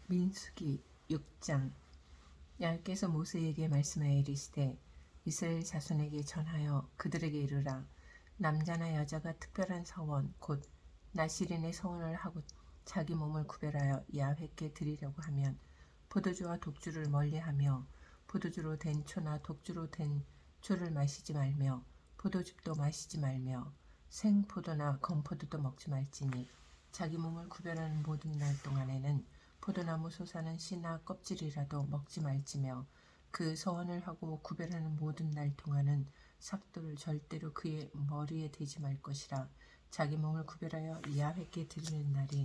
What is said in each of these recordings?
민수기 6장. 야훼께서 모세에게 말씀하여 이르시되 이스라엘 자손에게 전하여 그들에게 이르라. 남자나 여자가 특별한 서원 곧 나실인의 서원을 하고 자기 몸을 구별하여 야훼께 드리려고 하면 포도주와 독주를 멀리하며 포도주로 된 초나 독주로 된 초를 마시지 말며 포도즙도 마시지 말며 생포도나 건포도도 먹지 말지니 자기 몸을 구별하는 모든 날 동안에는 포도나무 솟아는 씨나 껍질이라도 먹지 말지며 그 서원을 하고 구별하는 모든 날 동안은 삭도를 절대로 그의 머리에 대지 말 것이라. 자기 몸을 구별하여 야훼께 드리는 날이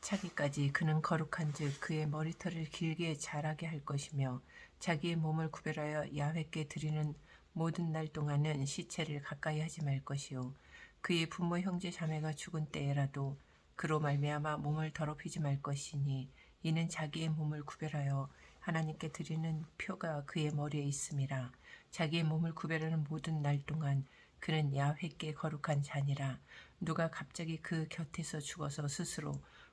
차기까지 그는 거룩한즉 그의 머리털을 길게 자라게 할 것이며 자기의 몸을 구별하여 야훼께 드리는 모든 날 동안은 시체를 가까이 하지 말 것이요 그의 부모 형제 자매가 죽은 때에라도 그로 말미암아 몸을 더럽히지 말 것이니 이는 자기의 몸을 구별하여 하나님께 드리는 표가 그의 머리에 있음이라. 자기의 몸을 구별하는 모든 날 동안 그는 야훼께 거룩한 자니라. 누가 갑자기 그 곁에서 죽어서 스스로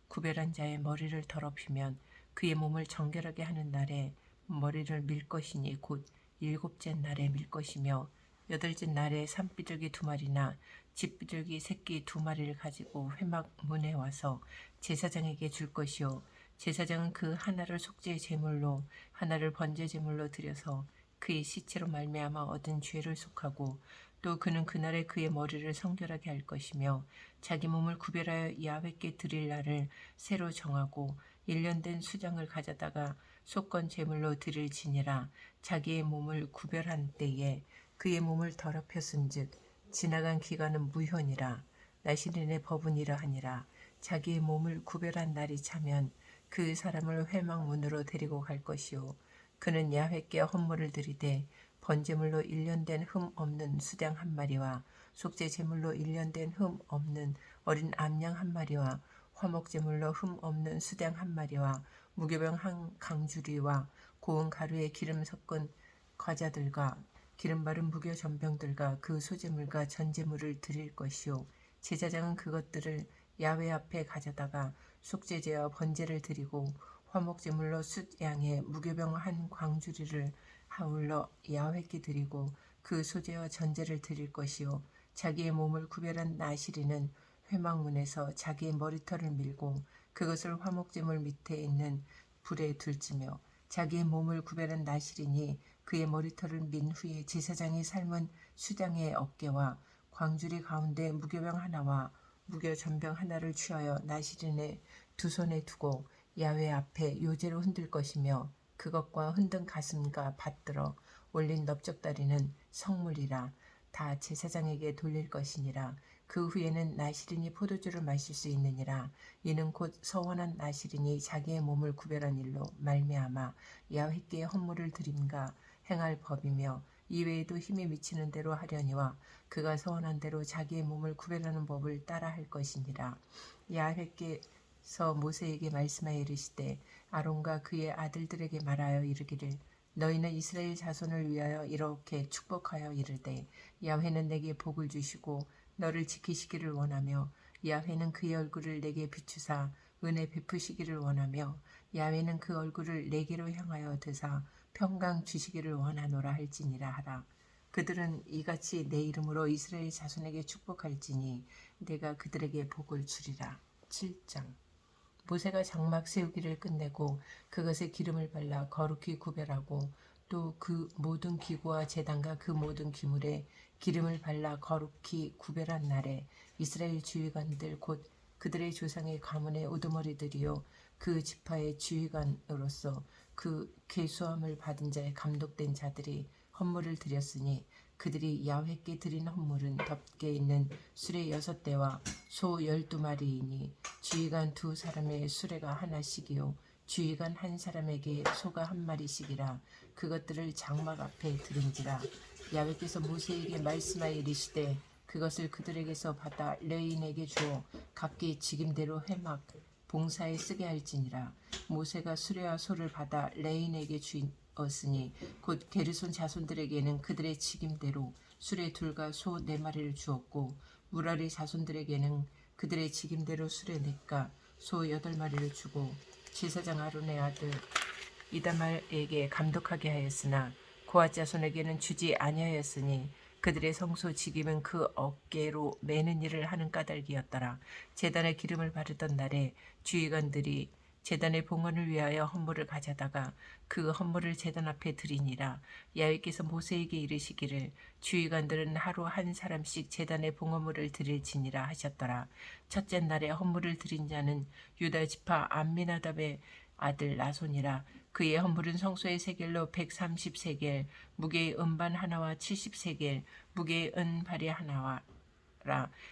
구별한 자의 머리를 더럽히면 그의 몸을 정결하게 하는 날에 머리를 밀 것이니 곧 일곱째 날에 밀 것이며 여덟째 날에 산비둘기 2마리나 집비둘기 새끼 2마리를 가지고 회막 문에 와서 제사장에게 줄 것이요 제사장은 그 하나를 속죄 제물로 하나를 번제 제물로 드려서 그의 시체로 말미암아 얻은 죄를 속하고 또 그는 그날에 그의 머리를 성결하게 할 것이며 자기 몸을 구별하여 야훼께 드릴 날을 새로 정하고 1년 된 수장을 가져다가 속건 제물로 드릴지니라. 자기의 몸을 구별한 때에 그의 몸을 더럽혔은즉 지나간 기간은 무효니라. 나실인의 법은 이러하니라. 자기의 몸을 구별한 날이 차면 그 사람을 회막문으로 데리고 갈 것이요 그는 야훼께 헌물을 드리되 번제물로 1년 된 흠 없는 수장 1마리와 속죄 제물로 1년 된 흠 없는 어린 암양 1마리와 화목제물로 흠 없는 수장 1마리와 무교병 한 강주리와 고운 가루에 기름 섞은 과자들과 기름 바른 무교 전병들과 그 소제물과 전제물을 드릴 것이요 제사장은 그것들을 야훼 앞에 가져다가 속죄제와 번제를 드리고 화목제물로 숫양의 무교병 한 광주리를 하울러 야훼께 드리고 그 소제와 전제를 드릴 것이요 자기의 몸을 구별한 나실인은 회막문에서 자기의 머리털을 밀고 그것을 화목제물 밑에 있는 불에 둘지며 자기의 몸을 구별한 나실인이 그의 머리털을 민 후에 제사장이 삶은 수장의 어깨와 광주리 가운데 무교병 하나와 무교 전병 하나를 취하여 나실인의 두 손에 두고 야훼 앞에 요제로 흔들 것이며 그것과 흔든 가슴과 받들어 올린 넓적다리는 성물이라. 다 제사장에게 돌릴 것이니라. 그 후에는 나실인이 포도주를 마실 수 있느니라. 이는 곧 서원한 나실인이 자기의 몸을 구별한 일로 말미암아 야훼께 헌물을 드림과 행할 법이며 이외에도 힘이 미치는 대로 하려니와 그가 서원한 대로 자기의 몸을 구별하는 법을 따라 할 것이니라. 야훼께서 모세에게 말씀하여 이르시되 아론과 그의 아들들에게 말하여 이르기를 너희는 이스라엘 자손을 위하여 이렇게 축복하여 이르되 야훼는 내게 복을 주시고 너를 지키시기를 원하며 야훼는 그의 얼굴을 내게 비추사 은혜 베푸시기를 원하며 야훼는 그 얼굴을 내게로 향하여 드사 평강 주시기를 원하노라 할지니라 하라. 그들은 이같이 내 이름으로 이스라엘 자손에게 축복할지니 내가 그들에게 복을 주리라. 7장. 모세가 장막 세우기를 끝내고 그것에 기름을 발라 거룩히 구별하고 또 그 모든 기구와 제단과 그 모든 기물에 기름을 발라 거룩히 구별한 날에 이스라엘 주의관들 곧 그들의 조상의 가문의 우두머리들이요 그 지파의 주의관으로서 그 계수함을 받은 자의 감독된 자들이 헌물을 드렸으니 그들이 야훼께 드린 헌물은 덮개 있는 수레 6대와 소 12마리이니 주의관 2사람의 수레가 하나씩이요 주의관 1사람에게 소가 1마리씩이라. 그것들을 장막 앞에 드린지라. 야훼께서 모세에게 말씀하여 이르시되 그것을 그들에게서 받아 레인에게 주어 각기 직임대로 회막 봉사에 쓰게 할지니라. 모세가 수레와 소를 받아 레인에게 주었으니 곧 게르손 자손들에게는 그들의 직임대로 수레 2과 소 4마리를 주었고 무라리 자손들에게는 그들의 직임대로 수레 4가 소 8마리를 주고 제사장 아론의 아들 이다말에게 감독하게 하였으나 고앗 자손에게는 주지 아니하였으니 그들의 성소 직임은 그 어깨로 매는 일을 하는 까닭이었더라. 제단에 기름을 바르던 날에 주의관들이 제단의 봉헌을 위하여 헌물을 가져다가 그 헌물을 제단 앞에 드리니라. 야훼께서 모세에게 이르시기를 주의관들은 하루 한 사람씩 제단의 봉헌물을 드릴지니라 하셨더라. 첫째 날에 헌물을 드린 자는 유다 지파 암미나답의 아들 나손이라. 그의 헌물은 성소의 세겔로 130세겔, 무게의 은반 하나와 70세겔, 무게의 은발이 하나와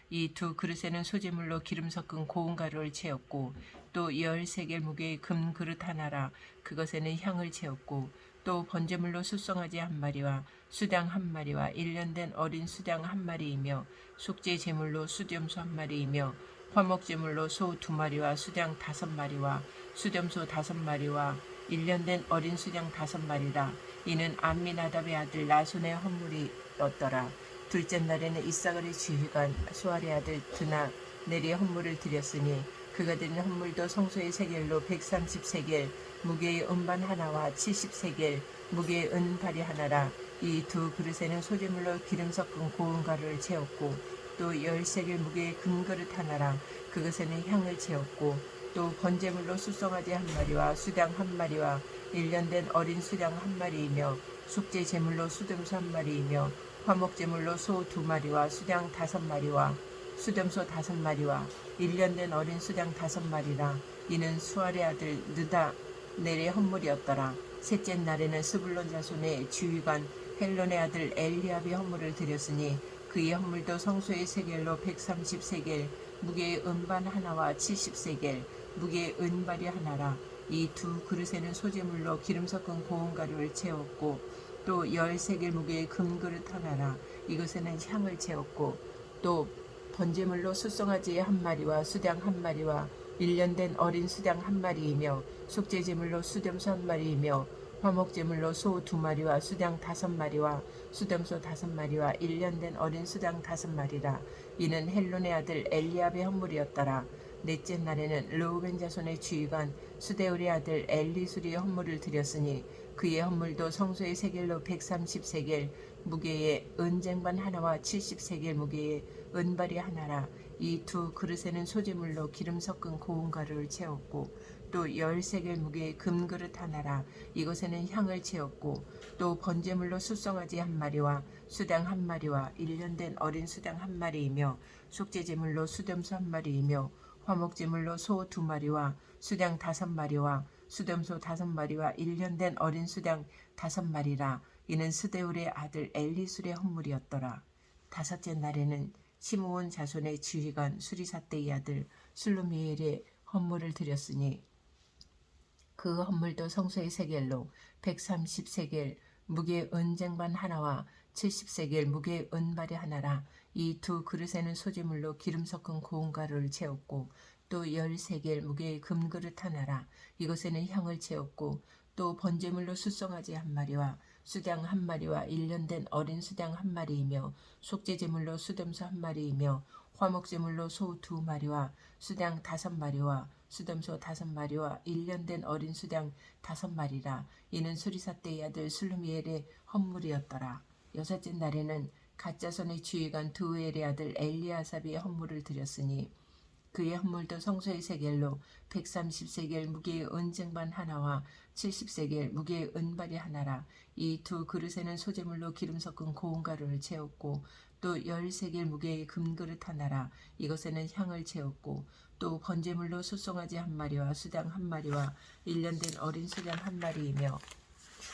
이 두 그릇에는 소재물로 기름 섞은 고운 가루를 채웠고 또 10세겔 무게의 금 그릇 하나라. 그것에는 향을 채웠고 또 번제물로 숫송아지 한 마리와 수당 한 마리와 1년 된 어린 수당 한 마리이며 속죄 제물로 수염소 한 마리이며 화목 제물로 소 2마리와 수당 5마리와 수염소 5마리와 1년 된 어린 수장 5마리라. 이는 암미나답의 아들 나손의 헌물이었더라. 둘째 날에는 이사갈의 지휘관 수알의 아들 드나 넬의 헌물을 드렸으니 그가 드린 헌물도 성소의 세겔로 130세겔, 무게의 은반 하나와 70세겔, 무게의 은발이 하나라. 이 두 그릇에는 소재물로 기름 섞은 고운 가루를 채웠고 또 10세겔 무게의 금그릇 하나라. 그것에는 향을 채웠고 또 번제물로 숫송아지 한 마리와 수당 한 마리와 1년 된 어린 수당 한 마리이며 속죄 제물로 수듬소 한 마리이며 화목 제물로 소 2마리와 수당 5마리와 수듬소 5마리와 1년 된 어린 수당 5마리라. 이는 수알의 아들 느다 넬의 헌물이었더라. 셋째 날에는 스불론 자손의 지휘관 헬론의 아들 엘리압의 헌물을 드렸으니 그의 헌물도 성소의 세겔로 130세겔, 무게의 은반 하나와 70세겔, 무게의 은발이 하나라. 이 두 그릇에는 소재물로 기름 섞은 고운 가루를 채웠고 또 10세겔 무게의 금그릇 하나라. 이것에는 향을 채웠고 또 번제물로 숫송아지 한 마리와 수당 한 마리와 1년 된 어린 수당 한 마리이며 속죄제물로 수염소 한 마리이며 화목제물로 소 2마리와 수당 5마리와 수염소 5마리와 1년 된 어린 수당 5마리라. 이는 헬론의 아들 엘리압의 헌물이었더라. 넷째 날에는 르우벤 자손의 지휘관 수데울의 아들 엘리술의 헌물을 드렸으니 그의 헌물도 성소의 세겔로 130세겔, 무게의 은쟁반 하나와 70세겔 무게의 은발이 하나라. 이 두 그릇에는 소재물로 기름 섞은 고운 가루를 채웠고 또 10세겔 무게의 금그릇 하나라. 이것에는 향을 채웠고 또 번제물로 숫송아지 한 마리와 수당 한 마리와 1년 된 어린 수당 한 마리이며 속죄제물로 수염소 한 마리이며 화목제물로 소 2마리와 수당 5마리와 수염소 5마리와 1년 된 어린 수당 5마리라. 이는 스데울의 아들 엘리술의 헌물이었더라. 다섯째 날에는 시므온 자손의 지휘관 수리사대의 아들 슬루미엘의 헌물을 드렸으니 그 헌물도 성소의 세겔로 130세겔, 무게의 은쟁반 하나와 70세겔 무게의 은발이 하나라. 이 두 그릇에는 소재물로 기름 섞은 고운 가루를 채웠고 또 10세겔 무게의 금그릇 하나라. 이것에는 향을 채웠고 또 번제물로 숫송아지 한 마리와 수당 한 마리와 1년 된 어린 수당 한 마리이며 속죄제물로 수염소 한 마리이며 화목제물로 소 2마리와 수당 5마리와 수염소 5마리와 1년 된 어린 수당 5마리라. 이는 수리사대의 아들 슬루미엘의 헌물이었더라. 여섯째 날에는 갓자손의 지휘관 드우엘의 아들 엘리아삽의 헌물을 드렸으니 그의 헌물도 성소의 세겔로 130세겔 무게의 은쟁반 하나와 70세겔 무게의 은발이 하나라. 이 두 그릇에는 소재물로 기름 섞은 고운 가루를 채웠고 또 10세겔 무게의 금그릇 하나라. 이것에는 향을 채웠고 또 번제물로 숫송아지 한 마리와 수당 한 마리와 1년 된 어린 수당 한 마리이며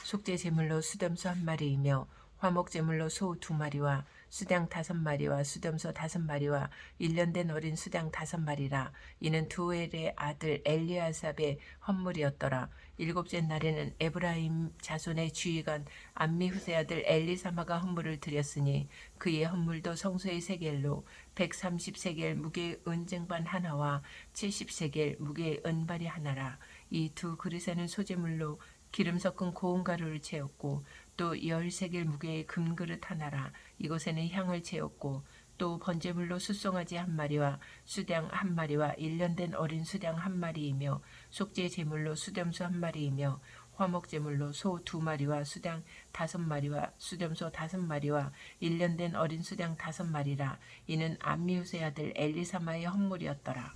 속죄제물로 수염소 한 마리이며 화목제물로 소 2마리와 수당 5마리와 수염소 5마리와 1년 된 어린 수당 5마리라. 이는 두엘의 아들 엘리아삽의 헌물이었더라. 일곱째 날에는 에브라임 자손의 지휘관 암미후세 아들 엘리사마가 헌물을 드렸으니 그의 헌물도 성소의 세겔로 130세겔 무게의 은쟁반 하나와 70세겔 무게의 은발이 하나라. 이 두 그릇에는 소재물로 기름 섞은 고운 가루를 채웠고 또 10세겔 무게의 금그릇 하나라. 이곳에는 향을 채웠고 또 번제물로 숫송아지 한 마리와 수양 한 마리와 1년 된 어린 수양 한 마리이며 속죄 제물로 수염소 한 마리이며 화목 제물로 소 2마리와 수양 5마리와 수염소 5마리와 1년 된 어린 수양 5마리라. 이는 암미우스의 아들 엘리사마의 헌물이었더라.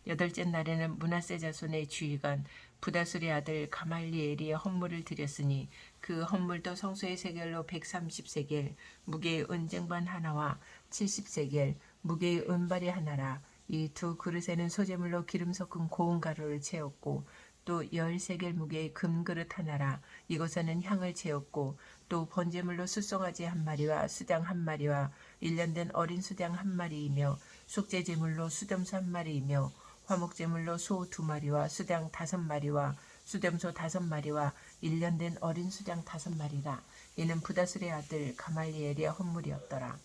여덟째 날에는 므낫세 자손의 주의관 부다술의 아들 가말리엘이 헌물을 드렸으니 그 헌물도 성소의 세겔로 130세겔 무게의 은쟁반 하나와 70세겔 무게의 은발이 하나라. 이 두 그릇에는 소재물로 기름 섞은 고운 가루를 채웠고 또 10세겔 무게의 금그릇 하나라. 이것에는 향을 채웠고 또 번제물로 숫송아지 한 마리와 수양 한 마리와 1년 된 어린 수양 한 마리이며 속죄제물로 수염소 한 마리이며 화목제물로 소 2마리와 수양 5마리와 수염소 5마리와 1년 된 어린 수양 5마리라. 이는 부다술의 아들 가말리엘의 헌물이었더라.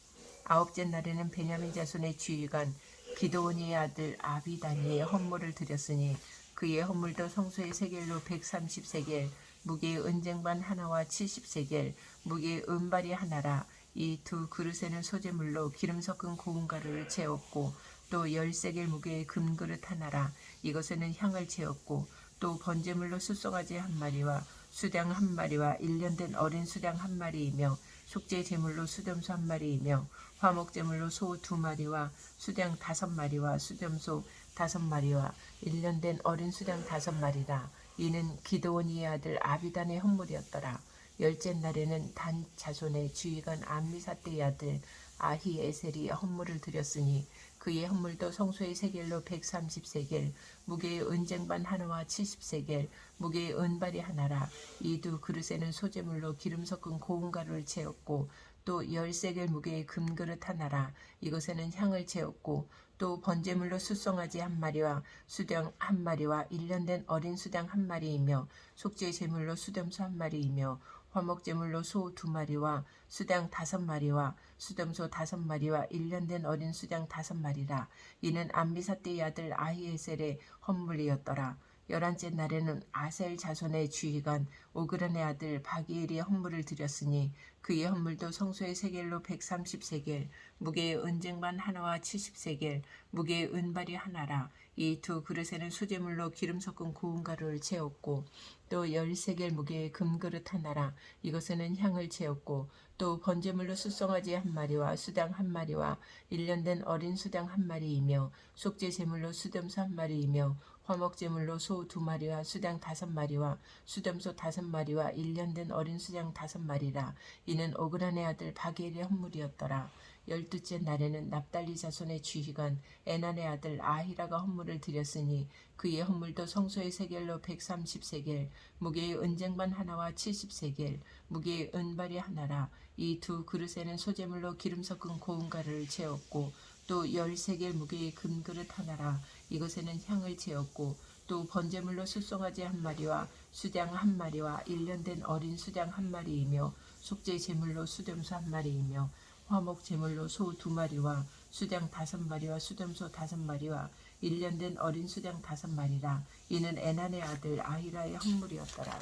아홉째 날에는 베냐민 자손의 지휘관 기드온이의 아들 아비다니의 헌물을 드렸으니 그의 헌물도 성소의 세겔로 130세겔 무게의 은쟁반 하나와 70세겔 무게의 은발이 하나라. 이 두 그릇에는 소재물로 기름 섞은 고운 가루를 채웠고 또 10세겔 무게의 금그릇 하나라. 이것에는 향을 채웠고 또 번제물로 숫송아지 한 마리와 수양 한 마리와 1년 된 어린 수양 한 마리이며 속죄 제물로 수염소 한 마리이며 화목 제물로 소 2마리와 수양 5마리와 수염소 5마리와 1년 된 어린 수양 5마리라. 이는 기드온이의 아들 아비단의 헌물이었더라. 열째 날에는 단 자손의 주의관 암미사대의 아들 아히에셀이 헌물을 드렸으니 그의 헌물도 성소의 세겔로 130세겔 무게의 은쟁반 하나와 70세겔 무게의 은발이 하나라. 이 두 그릇에는 소재물로 기름 섞은 고운 가루를 채웠고 또 10세겔 무게의 금그릇 하나라. 이것에는 향을 채웠고 또 번제물로 숫송아지 한 마리와 수양 한 마리와 1년 된 어린 수양 한 마리이며 속죄 제물로 수염소 한 마리이며 화목 제물로 소 2마리와 수양 5마리와 수염소 5마리와 1년 된 어린 수양 5마리라. 이는 암미사대의 아들 아히에셀의 헌물이었더라. 11째 날에는 아셀 자손의 주의관 오그란의 아들 바기엘이 헌물을 드렸으니 그의 헌물도 성소의 세겔로 130세겔 무게의 은쟁반 하나와 70세겔 무게의 은발이 하나라. 이 두 그릇에는 수제물로 기름 섞은 고운 가루를 채웠고 또 10세겔 무게의 금그릇 하나라. 이것에는 향을 채웠고 또 번제물로 숫송아지 한 마리와 수양 한 마리와 1년 된 어린 수양 한 마리이며 속죄 제물로 수염소 한 마리이며 화목 제물로 소 2마리와 수양 5마리와 수염소 5마리와 1년 된 어린 수양 5마리라. 이는 오그란의 아들 바게엘의 헌물이었더라. 12째 날에는 납달리 자손의 주휘관 에난의 아들 아히라가 헌물을 드렸으니 그의 헌물도 성소의 세겔로 130세겔 무게의 은쟁반 하나와 70세겔 무게의 은발이 하나라. 이 두 그릇에는 소재물로 기름 섞은 고운 가루를 채웠고 또 10세겔 무게의 금그릇 하나라. 이것에는 향을 채웠고 또 번제물로 숫송아지 한 마리와 수양 한 마리와 1년 된 어린 수양 한 마리이며 속죄 제물로 수염소 한 마리이며 화목 제물로 소 2마리와 수양 5마리와 수염소 5마리와 1년 된 어린 수양 5마리라. 이는 에난의 아들 아히라의 헌물이었더라.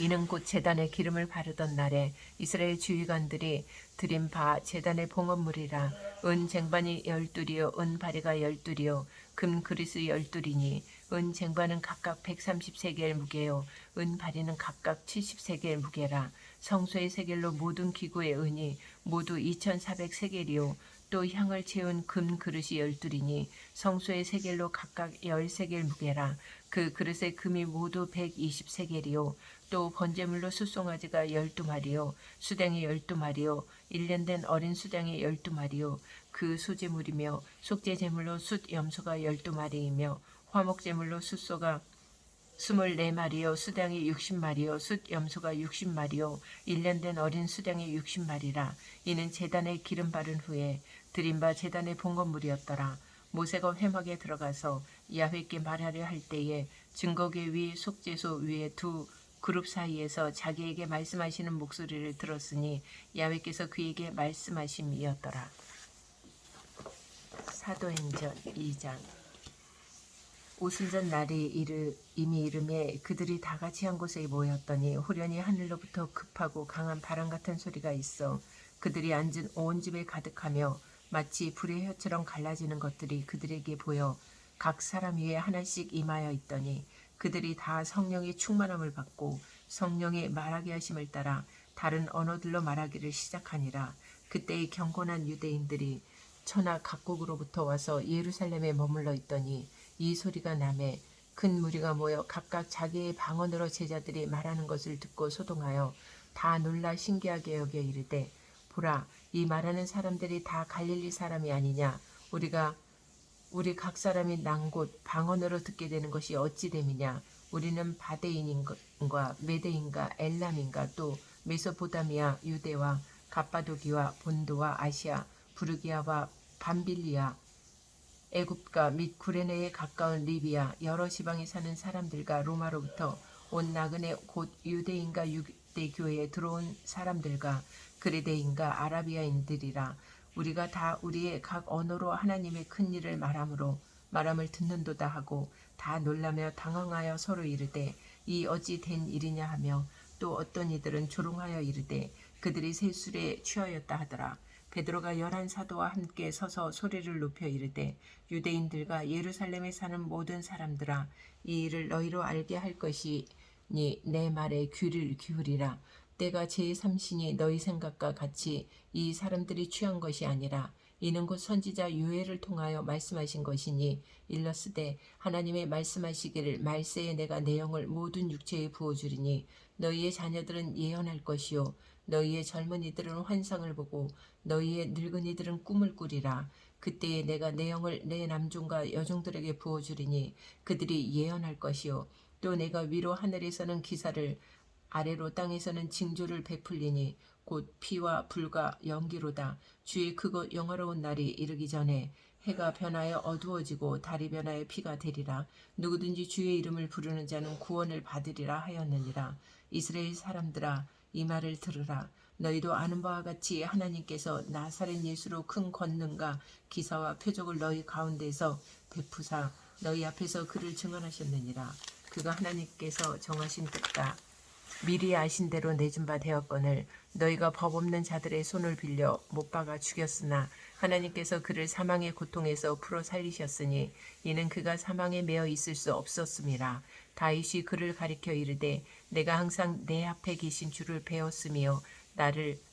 이는 곧 제단에 기름을 바르던 날에 이스라엘 주의관들이 드린 바 제단의 봉헌물이라. 은 쟁반이 12이요 은 바리가 12이요 금 그릇이 12이니 은 쟁반은 각각 130세겔 무게요 은 바리는 각각 70세겔 무게라. 성소의 세겔로 모든 기구의 은이 모두 2400세겔이요 또 향을 채운 금 그릇이 12이니 성소의 세겔로 각각 10세겔 무게라. 그 그릇의 금이 모두 120세겔이요 또 번제물로 숫송아지가 12마리요 수량이 12마리요 1년 된 어린 수량이 12마리요 그 수제물이며 속죄제물로 숫염소가 12마리이며 화목제물로 숫소가 24마리요 수량이 60마리요 숫염소가 60마리요 1년 된 어린 수량이 60마리라. 이는 제단에 기름 바른 후에 드린 바 제단의 봉헌물이었더라. 모세가 회막에 들어가서 야훼께 말하려 할 때에 증거궤 위 속죄소 위에 두 그룹 사이에서 자기에게 말씀하시는 목소리를 들었으니 야훼께서 그에게 말씀하심이었더라. 사도행전 2장. 오순절 날이 이미 이름에 그들이 다같이 한 곳에 모였더니 호련히 하늘로부터 급하고 강한 바람 같은 소리가 있어 그들이 앉은 온 집에 가득하며 마치 불의 혀처럼 갈라지는 것들이 그들에게 보여 각 사람 위에 하나씩 임하여 있더니 그들이 다 성령의 충만함을 받고 성령의 말하게 하심을 따라 다른 언어들로 말하기를 시작하니라. 그때의 경건한 유대인들이 천하 각국으로부터 와서 예루살렘에 머물러 있더니 이 소리가 나매 큰 무리가 모여 각각 자기의 방언으로 제자들이 말하는 것을 듣고 소동하여 다 놀라 신기하게 여겨 이르되 보라 이 말하는 사람들이 다 갈릴리 사람이 아니냐. 우리 각 사람이 난 곳 방언으로 듣게 되는 것이 어찌 됨이냐. 우리는 바데인인가 메데인가 엘람인가 또 메소포타미아 유대와 갑바도기와 본도와 아시아 부르기아와 밤빌리아 애굽과 및 구레네에 가까운 리비아 여러 지방에 사는 사람들과 로마로부터 온 나그네 곧 유대인과 유대교회에 들어온 사람들과 그레데인과 아라비아인들이라. 우리가 다 우리의 각 언어로 하나님의 큰 일을 말함을 듣는도다 하고 다 놀라며 당황하여 서로 이르되 이 어찌 된 일이냐 하며 또 어떤 이들은 조롱하여 이르되 그들이 새 술에 취하였다 하더라. 베드로가 11 사도와 함께 서서 소리를 높여 이르되 유대인들과 예루살렘에 사는 모든 사람들아 이 일을 너희로 알게 할 것이니 내 말에 귀를 기울이라. 때가 제3신이 너희 생각과 같이 이 사람들이 취한 것이 아니라 이는 곧 선지자 요엘을 통하여 말씀하신 것이니 일러스되 하나님의 말씀하시기를 말세에 내가 내 영을 모든 육체에 부어주리니 너희의 자녀들은 예언할 것이요 너희의 젊은이들은 환상을 보고 너희의 늙은이들은 꿈을 꾸리라. 그때에 내가 내 영을 내 남종과 여종들에게 부어주리니 그들이 예언할 것이요 또 내가 위로 하늘에서는 기사를 아래로 땅에서는 징조를 베풀리니 곧 피와 불과 연기로다. 주의 크고 영화로운 날이 이르기 전에 해가 변하여 어두워지고 달이 변하여 피가 되리라. 누구든지 주의 이름을 부르는 자는 구원을 받으리라 하였느니라. 이스라엘 사람들아 이 말을 들으라. 너희도 아는 바와 같이 하나님께서 나사렛 예수로 큰 권능과 기사와 표적을 너희 가운데서 베푸사 너희 앞에서 그를 증언하셨느니라. 그가 하나님께서 정하신 뜻과 미리 아신 대로 내준 바 되었거늘 너희가 법 없는 자들의 손을 빌려 못 박아 죽였으나 하나님께서 그를 사망의 고통에서 풀어 살리셨으니 이는 그가 사망에 매어 있을 수 없었음이라. 다윗이 그를 가리켜 이르되 내가 항상 내 앞에 계신 주를 배웠으며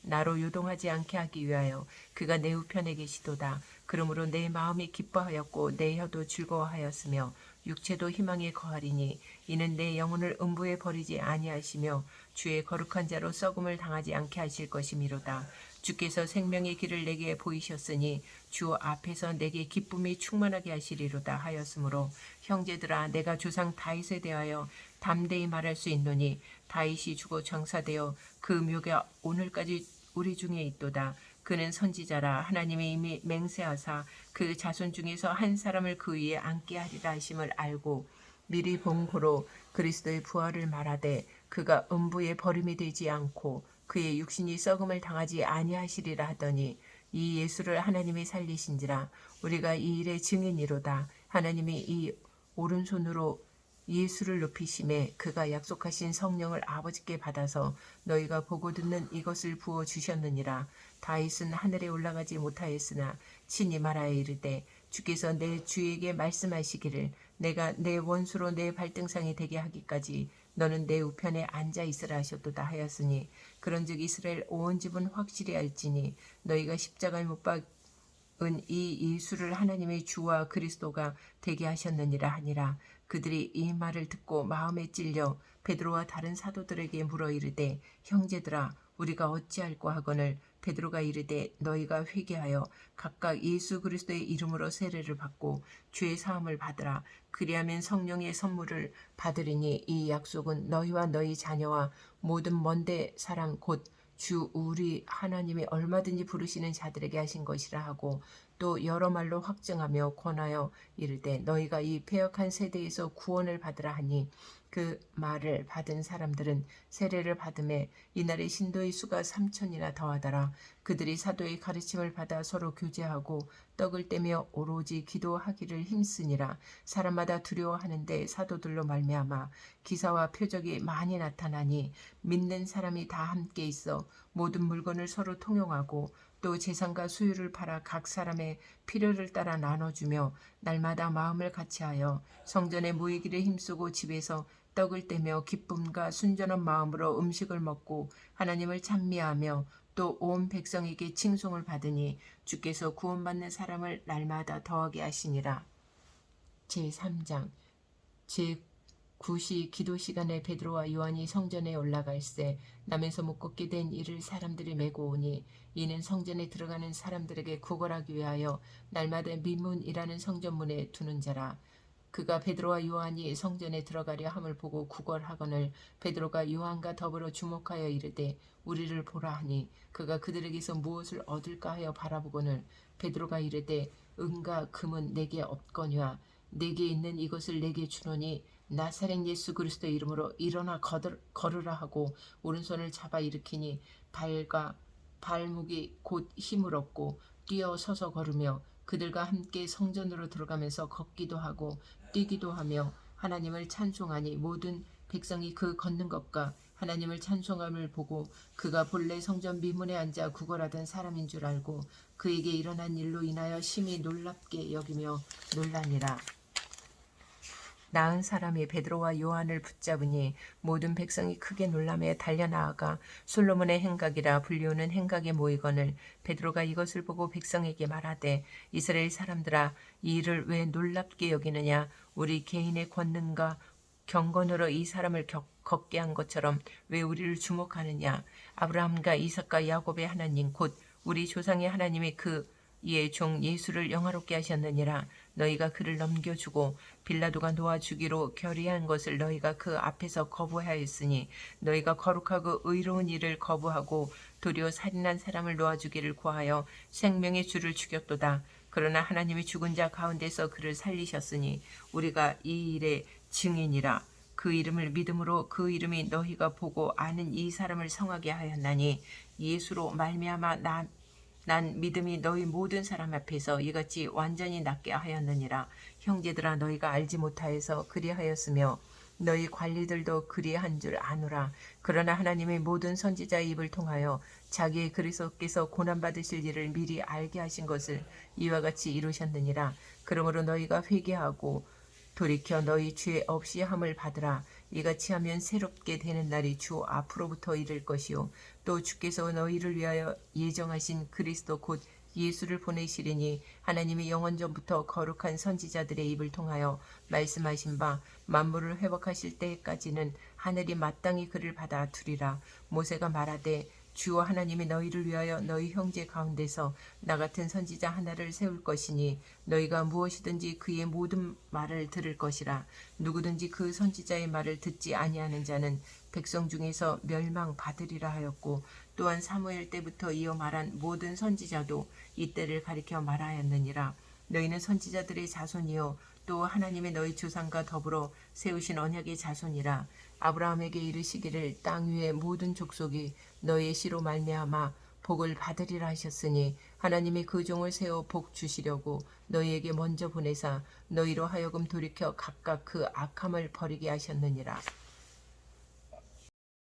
나로 요동하지 않게 하기 위하여 그가 내 우편에 계시도다. 그러므로 내 마음이 기뻐하였고 내 혀도 즐거워하였으며 육체도 희망에 거하리니 이는 내 영혼을 음부에 버리지 아니하시며 주의 거룩한 자로 썩음을 당하지 않게 하실 것이미로다. 주께서 생명의 길을 내게 보이셨으니 주 앞에서 내게 기쁨이 충만하게 하시리로다 하였으므로 형제들아 내가 조상 다윗에 대하여 담대히 말할 수 있노니 다윗이 죽어 장사되어 그 묘가 오늘까지 우리 중에 있도다. 그는 선지자라 하나님이 이미 맹세하사 그 자손 중에서 한 사람을 그 위에 앉게 하리라 하심을 알고 미리 본 고로 그리스도의 부활을 말하되 그가 음부에 버림이 되지 않고 그의 육신이 썩음을 당하지 아니하시리라 하더니 이 예수를 하나님이 살리신지라. 우리가 이 일의 증인이로다. 하나님이 이 오른손으로 예수를 높이심에 그가 약속하신 성령을 아버지께 받아서 너희가 보고 듣는 이것을 부어 주셨느니라. 다윗은 하늘에 올라가지 못하였으나 친히 말하여 이르되 주께서 내 주에게 말씀하시기를 내가 내 원수로 내 발등상이 되게 하기까지 너는 내 우편에 앉아 있으라 하셨도다 하였으니 그런즉 이스라엘 온 집은 확실히 알지니 너희가 십자가에 못 박은 이 예수를 하나님의 주와 그리스도가 되게 하셨느니라 하니라. 그들이 이 말을 듣고 마음에 찔려 베드로와 다른 사도들에게 물어 이르되 형제들아 우리가 어찌할꼬 하거늘 베드로가 이르되 너희가 회개하여 각각 예수 그리스도의 이름으로 세례를 받고 죄 사함을 받으라. 그리하면 성령의 선물을 받으리니 이 약속은 너희와 너희 자녀와 모든 먼데 사람 곧 주 우리 하나님이 얼마든지 부르시는 자들에게 하신 것이라 하고 또 여러 말로 확증하며 권하여 이르되 너희가 이 패역한 세대에서 구원을 받으라 하니 그 말을 받은 사람들은 세례를 받음에 이날의 신도의 수가 3천이나 더하더라. 그들이 사도의 가르침을 받아 서로 교제하고 떡을 떼며 오로지 기도하기를 힘쓰니라. 사람마다 두려워하는데 사도들로 말미암아 기사와 표적이 많이 나타나니 믿는 사람이 다 함께 있어 모든 물건을 서로 통용하고 또 재산과 수유를 팔아 각 사람의 필요를 따라 나눠주며 날마다 마음을 같이하여 성전에 모이기를 힘쓰고 집에서 떡을 떼며 기쁨과 순전한 마음으로 음식을 먹고 하나님을 찬미하며 또 온 백성에게 칭송을 받으니 주께서 구원받는 사람을 날마다 더하게 하시니라. 제3장 제9시 기도 시간에 베드로와 요한이 성전에 올라갈새 남에서 못 걷게 된 이를 사람들이 메고 오니 이는 성전에 들어가는 사람들에게 구걸하기 위하여 날마다 미문이라는 성전문에 두는 자라. 그가 베드로와 요한이 성전에 들어가려 함을 보고 구걸하거늘 베드로가 요한과 더불어 주목하여 이르되 우리를 보라 하니 그가 그들에게서 무엇을 얻을까 하여 바라보거늘 베드로가 이르되 은과 금은 내게 없거니와 내게 있는 이것을 내게 주노니 나사렛 예수 그리스도의 이름으로 일어나 걸으라 하고 오른손을 잡아 일으키니 발과 발목이 곧 힘을 얻고 뛰어 서서 걸으며 그들과 함께 성전으로 들어가면서 걷기도 하고 뛰기도 하며 하나님을 찬송하니 모든 백성이 그 걷는 것과 하나님을 찬송함을 보고 그가 본래 성전 미문에 앉아 구걸하던 사람인 줄 알고 그에게 일어난 일로 인하여 심히 놀랍게 여기며 놀라니라. 나은 사람이 베드로와 요한을 붙잡으니 모든 백성이 크게 놀라며 달려나아가 솔로몬의 행각이라 불리우는 행각에 모이거늘 베드로가 이것을 보고 백성에게 말하되 이스라엘 사람들아 이 일을 왜 놀랍게 여기느냐 우리 개인의 권능과 경건으로 이 사람을 걷게 한 것처럼 왜 우리를 주목하느냐 아브라함과 이삭과 야곱의 하나님 곧 우리 조상의 하나님이 그 이의 종 예수를 영화롭게 하셨느니라. 너희가 그를 넘겨주고 빌라도가 놓아 주기로 결의한 것을 너희가 그 앞에서 거부하였으니 너희가 거룩하고 의로운 일을 거부하고 도리어 살인한 사람을 놓아주기를 구하여 생명의 주를 죽였도다. 그러나 하나님이 죽은 자 가운데서 그를 살리셨으니 우리가 이 일의 증인이라. 그 이름을 믿음으로 그 이름이 너희가 보고 아는 이 사람을 성하게 하였나니 예수로 말미암아 난 믿음이 너희 모든 사람 앞에서 이같이 완전히 낫게 하였느니라. 형제들아 너희가 알지 못하여서 그리하였으며 너희 관리들도 그리한 줄 아노라. 그러나 하나님의 모든 선지자의 입을 통하여 자기의 그리스도께서 고난받으실 일을 미리 알게 하신 것을 이와 같이 이루셨느니라. 그러므로 너희가 회개하고 돌이켜 너희 죄 없이 함을 받으라. 이같이 하면 새롭게 되는 날이 주 앞으로부터 이를 것이요 또 주께서 너희를 위하여 예정하신 그리스도 곧 예수를 보내시리니 하나님이 영원전부터 거룩한 선지자들의 입을 통하여 말씀하신 바 만물을 회복하실 때까지는 하늘이 마땅히 그를 받아 두리라. 모세가 말하되 주와 하나님이 너희를 위하여 너희 형제 가운데서 나 같은 선지자 하나를 세울 것이니 너희가 무엇이든지 그의 모든 말을 들을 것이라. 누구든지 그 선지자의 말을 듣지 아니하는 자는 백성 중에서 멸망받으리라 하였고 또한 사무엘 때부터 이어 말한 모든 선지자도 이때를 가리켜 말하였느니라. 너희는 선지자들의 자손이요 또 하나님의 너희 조상과 더불어 세우신 언약의 자손이라. 아브라함에게 이르시기를 땅 위의 모든 족속이 너희의 씨로 말미암아 복을 받으리라 하셨으니 하나님이 그 종을 세워 복 주시려고 너희에게 먼저 보내사 너희로 하여금 돌이켜 각각 그 악함을 버리게 하셨느니라.